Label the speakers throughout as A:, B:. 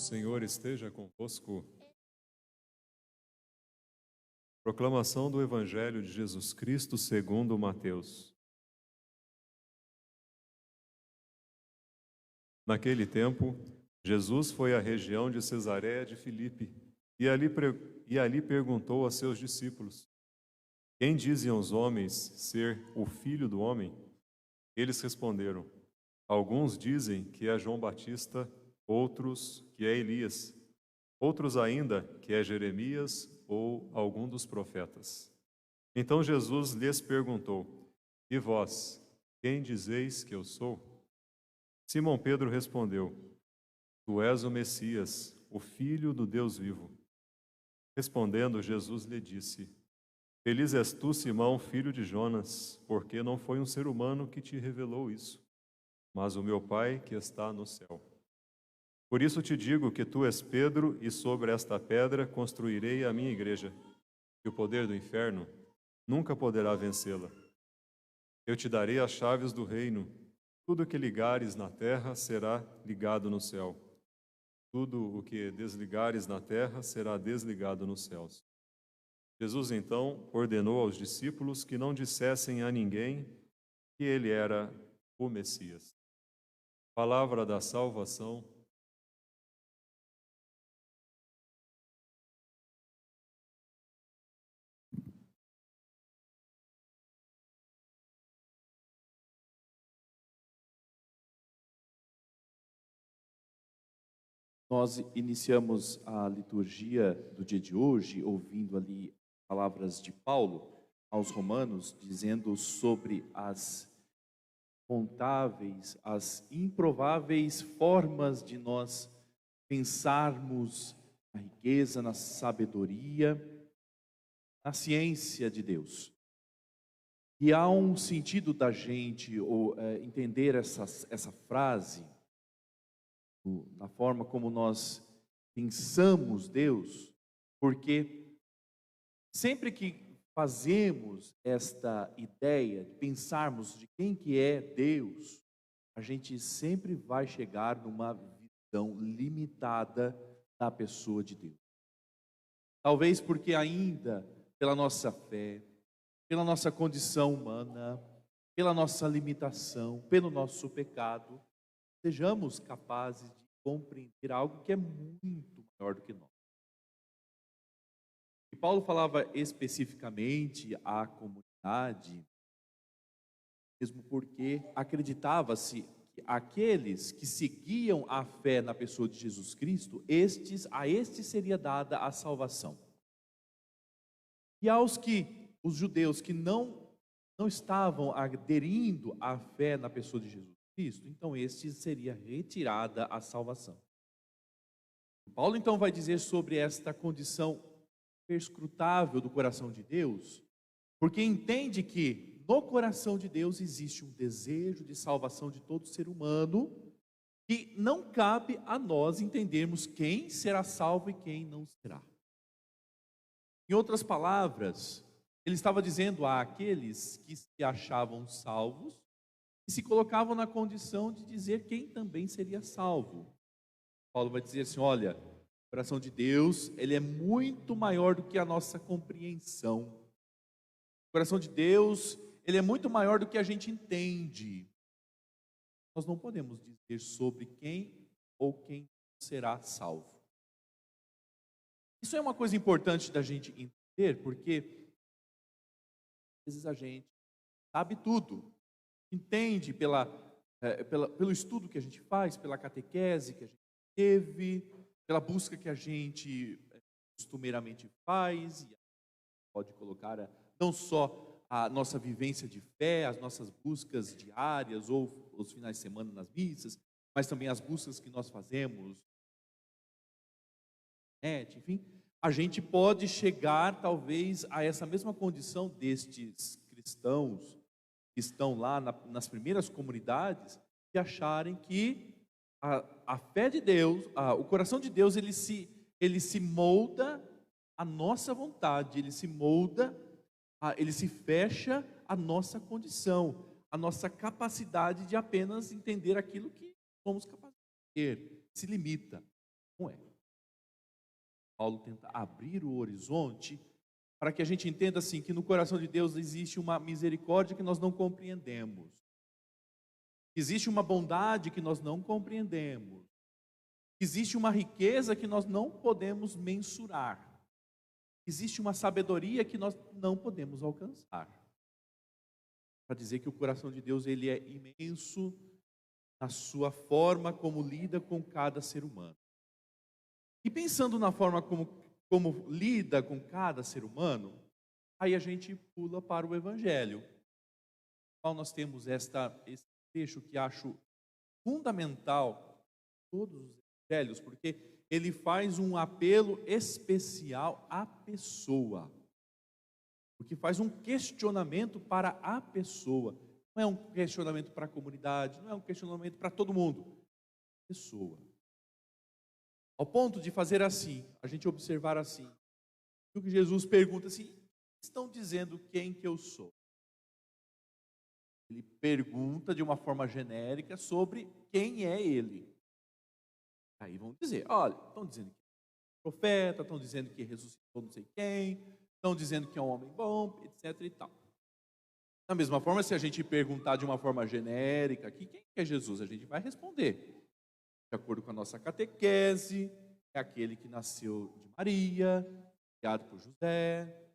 A: Senhor esteja convosco. Proclamação do Evangelho de Jesus Cristo segundo Mateus. Naquele tempo, Jesus foi à região de Cesareia de Filipe e ali perguntou a seus discípulos: Quem dizem os homens ser o Filho do Homem? Eles responderam: Alguns dizem que é João Batista, outros que é Elias, outros ainda que é Jeremias ou algum dos profetas. Então Jesus lhes perguntou: E vós, quem dizeis que eu sou? Simão Pedro respondeu: Tu és o Messias, o Filho do Deus vivo. Respondendo, Jesus lhe disse: Feliz és tu, Simão, filho de Jonas, porque não foi um ser humano que te revelou isso, mas o meu Pai que está no céu. Por isso te digo que tu és Pedro, e sobre esta pedra construirei a minha igreja, e o poder do inferno nunca poderá vencê-la. Eu te darei as chaves do reino. Tudo o que ligares na terra será ligado no céu. Tudo o que desligares na terra será desligado nos céus. Jesus então ordenou aos discípulos que não dissessem a ninguém que ele era o Messias. Palavra da salvação.
B: Nós iniciamos a liturgia do dia de hoje ouvindo ali palavras de Paulo aos Romanos, dizendo sobre as contáveis, as improváveis formas de nós pensarmos na riqueza, na sabedoria, na ciência de Deus. E há um sentido da gente entender essa frase, na forma como nós pensamos Deus, porque sempre que fazemos esta ideia de pensarmos de quem que é Deus, a gente sempre vai chegar numa visão limitada da pessoa de Deus. Talvez porque ainda, pela nossa fé, pela nossa condição humana, pela nossa limitação, pelo nosso pecado, sejamos capazes de compreender algo que é muito maior do que nós. E Paulo falava especificamente à comunidade, mesmo porque acreditava-se que aqueles que seguiam a fé na pessoa de Jesus Cristo, a estes seria dada a salvação. E os judeus que não estavam aderindo à fé na pessoa de Jesus Cristo, então este seria retirada a salvação. Paulo então vai dizer sobre esta condição perscrutável do coração de Deus, porque entende que no coração de Deus existe um desejo de salvação de todo ser humano, que não cabe a nós entendermos quem será salvo e quem não será. Em outras palavras, ele estava dizendo àqueles que se achavam salvos, e se colocavam na condição de dizer quem também seria salvo. Paulo vai dizer assim: olha, o coração de Deus, ele é muito maior do que a nossa compreensão. O coração de Deus, ele é muito maior do que a gente entende. Nós não podemos dizer sobre quem ou quem será salvo. Isso é uma coisa importante da gente entender, porque às vezes a gente sabe tudo, entende pelo estudo que a gente faz, pela catequese que a gente teve, pela busca que a gente costumeiramente faz, e pode colocar não só a nossa vivência de fé, as nossas buscas diárias ou os finais de semana nas missas, mas também as buscas que nós fazemos, enfim, a gente pode chegar talvez a essa mesma condição destes cristãos que estão lá nas primeiras comunidades, de acharem que a fé de Deus, o coração de Deus, ele se molda à nossa vontade, ele se fecha à nossa condição, à nossa capacidade de apenas entender aquilo que somos capazes de entender, se limita. Não é. Paulo tenta abrir o horizonte para que a gente entenda assim que no coração de Deus existe uma misericórdia que nós não compreendemos. Existe uma bondade que nós não compreendemos. Existe uma riqueza que nós não podemos mensurar. Existe uma sabedoria que nós não podemos alcançar. Para dizer que o coração de Deus ele é imenso na sua forma como lida com cada ser humano. E pensando na forma como lida com cada ser humano, aí a gente pula para o Evangelho. Então nós temos esse trecho que acho fundamental em todos os Evangelhos, porque ele faz um apelo especial à pessoa. Porque faz um questionamento para a pessoa. Não é um questionamento para a comunidade, não é um questionamento para todo mundo. Pessoa. Ao ponto de fazer assim, a gente observar assim, o que Jesus pergunta assim, estão dizendo quem que eu sou? Ele pergunta de uma forma genérica sobre quem é ele. Aí vão dizer, olha, estão dizendo que é profeta, estão dizendo que ressuscitou não sei quem, estão dizendo que é um homem bom, etc e tal. Da mesma forma, se a gente perguntar de uma forma genérica aqui, quem é Jesus? A gente vai responder. De acordo com a nossa catequese, é aquele que nasceu de Maria, criado por José,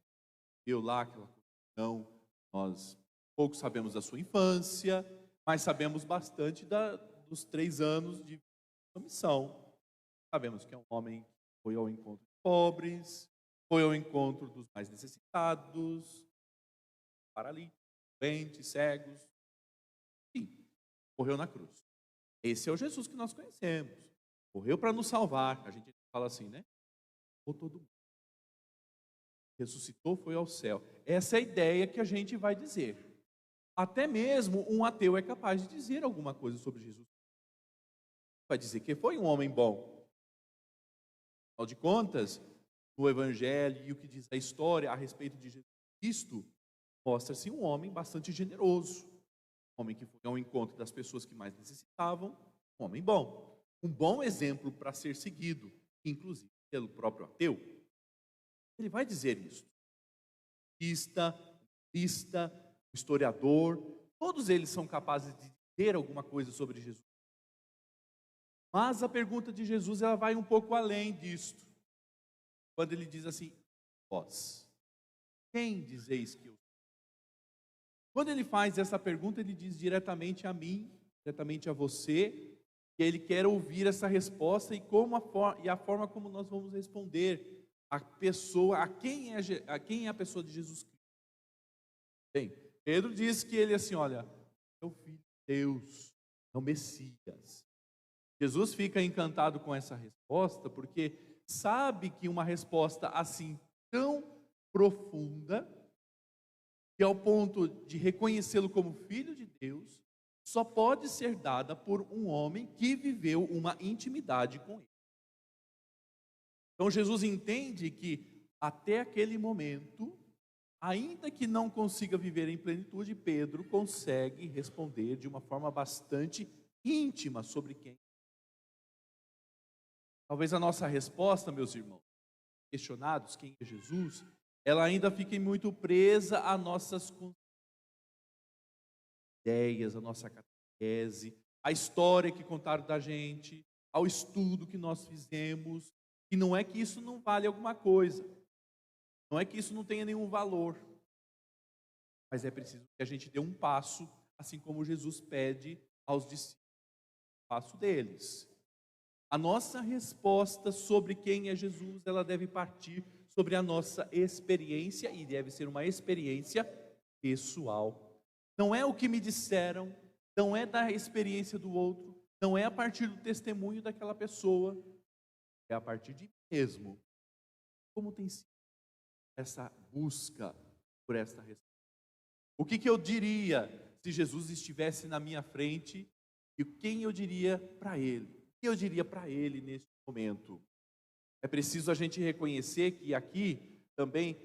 B: viu lá aquela comunhão, nós pouco sabemos da sua infância, mas sabemos bastante dos 3 anos de missão. Sabemos que é um homem que foi ao encontro de pobres, foi ao encontro dos mais necessitados, paralíticos, doentes, cegos, enfim, morreu na cruz. Esse é o Jesus que nós conhecemos. Morreu para nos salvar. A gente fala assim, né? Ou todo mundo. Ressuscitou, foi ao céu. Essa é a ideia que a gente vai dizer. Até mesmo um ateu é capaz de dizer alguma coisa sobre Jesus. Vai dizer que foi um homem bom. Afinal de contas, no Evangelho e o que diz a história a respeito de Jesus Cristo, mostra-se um homem bastante generoso. Um homem que foi ao encontro das pessoas que mais necessitavam. Um homem bom. Um bom exemplo para ser seguido, inclusive pelo próprio ateu. Ele vai dizer isso. Lista, historiador, todos eles são capazes de dizer alguma coisa sobre Jesus. Mas a pergunta de Jesus ela vai um pouco além disto. Quando ele diz assim, vós, quem dizeis que eu sou? Quando ele faz essa pergunta, ele diz diretamente a mim, diretamente a você, que ele quer ouvir essa resposta e a forma como nós vamos responder a pessoa, a quem é a pessoa de Jesus Cristo. Bem, Pedro diz que ele assim, olha, é o Filho de Deus, é o Messias. Jesus fica encantado com essa resposta, porque sabe que uma resposta assim tão profunda, que ao ponto de reconhecê-lo como Filho de Deus, só pode ser dada por um homem que viveu uma intimidade com ele. Então Jesus entende que até aquele momento, ainda que não consiga viver em plenitude, Pedro consegue responder de uma forma bastante íntima sobre quem. Talvez a nossa resposta, meus irmãos, questionados quem é Jesus, ela ainda fique muito presa a nossas ideias, a nossa catequese, a história que contaram da gente, ao estudo que nós fizemos, e não é que isso não vale alguma coisa, não é que isso não tenha nenhum valor, mas é preciso que a gente dê um passo, assim como Jesus pede aos discípulos, o passo deles. A nossa resposta sobre quem é Jesus, ela deve partir sobre a nossa experiência, e deve ser uma experiência pessoal. Não é o que me disseram, não é da experiência do outro, não é a partir do testemunho daquela pessoa, é a partir de mim mesmo. Como tem sido essa busca por esta resposta? O que eu diria se Jesus estivesse na minha frente e quem eu diria para ele? O que eu diria para ele neste momento? É preciso a gente reconhecer que aqui também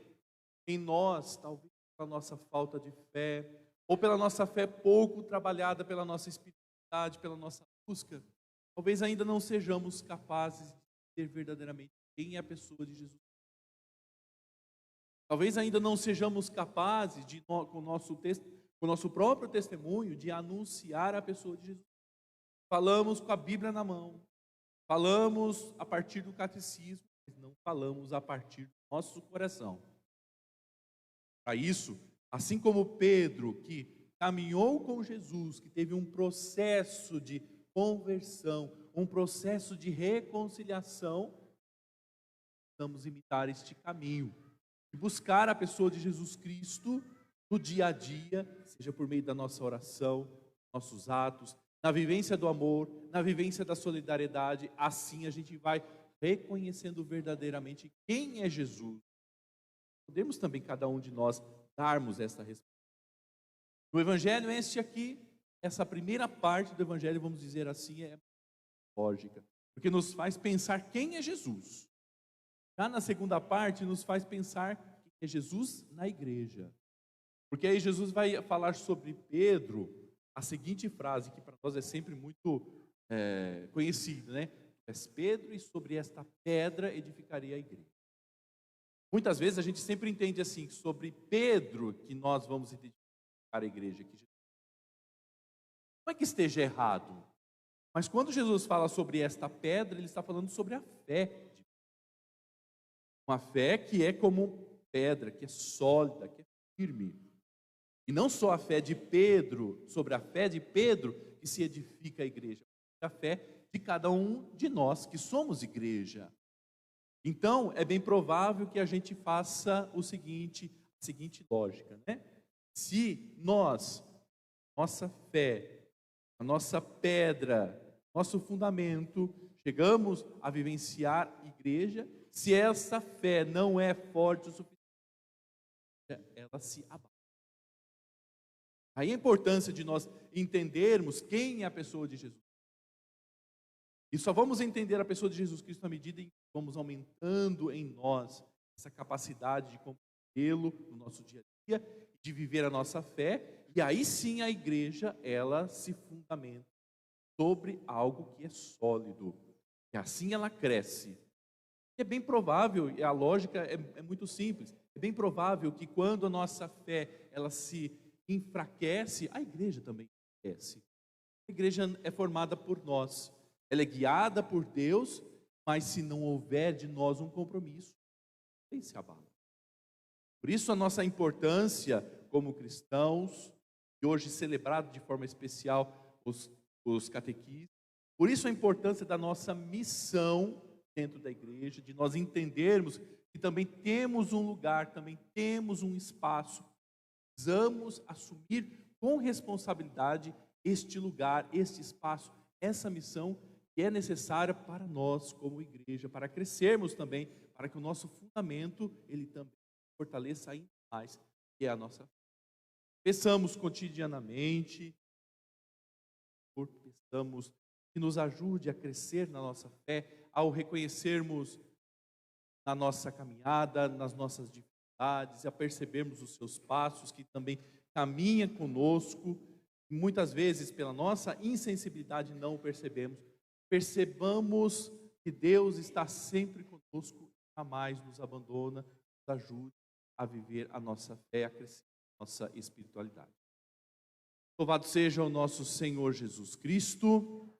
B: em nós, talvez pela nossa falta de fé, ou pela nossa fé pouco trabalhada, pela nossa espiritualidade, pela nossa busca, talvez ainda não sejamos capazes de entender verdadeiramente quem é a pessoa de Jesus. Talvez ainda não sejamos capazes de, com o nosso próprio testemunho, de anunciar a pessoa de Jesus. Falamos com a Bíblia na mão, falamos a partir do catecismo, mas não falamos a partir do nosso coração. Para isso, assim como Pedro, que caminhou com Jesus, que teve um processo de conversão, um processo de reconciliação, vamos imitar este caminho e buscar a pessoa de Jesus Cristo no dia a dia, seja por meio da nossa oração, nossos atos, na vivência do amor, na vivência da solidariedade. Assim a gente vai reconhecendo verdadeiramente quem é Jesus. Podemos também, cada um de nós, darmos esta resposta. No Evangelho, essa primeira parte do Evangelho, vamos dizer assim, é lógica, porque nos faz pensar quem é Jesus. Já na segunda parte, nos faz pensar quem é Jesus na igreja. Porque aí Jesus vai falar sobre Pedro, a seguinte frase, que para nós é sempre muito conhecida, né? És Pedro, e sobre esta pedra edificarei a igreja. Muitas vezes a gente sempre entende assim, sobre Pedro que nós vamos edificar a igreja. Não é que esteja errado, mas quando Jesus fala sobre esta pedra, ele está falando sobre a fé. Uma fé que é como pedra, que é sólida, que é firme. E não só a fé de Pedro, sobre a fé de Pedro que se edifica a igreja, mas a fé de cada um de nós que somos igreja. Então, é bem provável que a gente faça a seguinte lógica, né? Se nossa fé, a nossa pedra, nosso fundamento, chegamos a vivenciar igreja, se essa fé não é forte o suficiente, ela se abate. Aí a importância de nós entendermos quem é a pessoa de Jesus. E só vamos entender a pessoa de Jesus Cristo à medida em que vamos aumentando em nós essa capacidade de compreendê-lo no nosso dia a dia, de viver a nossa fé, e aí sim a igreja, ela se fundamenta sobre algo que é sólido, e assim ela cresce. E é bem provável, e a lógica é muito simples, é bem provável que quando a nossa fé ela se enfraquece, a igreja também enfraquece. A igreja é formada por nós, ela é guiada por Deus, mas se não houver de nós um compromisso, tem se abala. Por isso a nossa importância como cristãos, e hoje celebrado de forma especial os catequistas, por isso a importância da nossa missão dentro da igreja, de nós entendermos que também temos um lugar, também temos um espaço, precisamos assumir com responsabilidade este lugar, este espaço, essa missão que é necessária para nós como igreja, para crescermos também, para que o nosso fundamento, ele também fortaleça ainda mais, que é a nossa fé. Peçamos cotidianamente, peçamos que nos ajude a crescer na nossa fé, ao reconhecermos na nossa caminhada, nas nossas dificuldades, a percebermos os seus passos, que também caminha conosco, muitas vezes pela nossa insensibilidade não o percebemos. Percebamos que Deus está sempre conosco, jamais nos abandona, nos ajude a viver a nossa fé, a crescer a nossa espiritualidade. Louvado seja o nosso Senhor Jesus Cristo.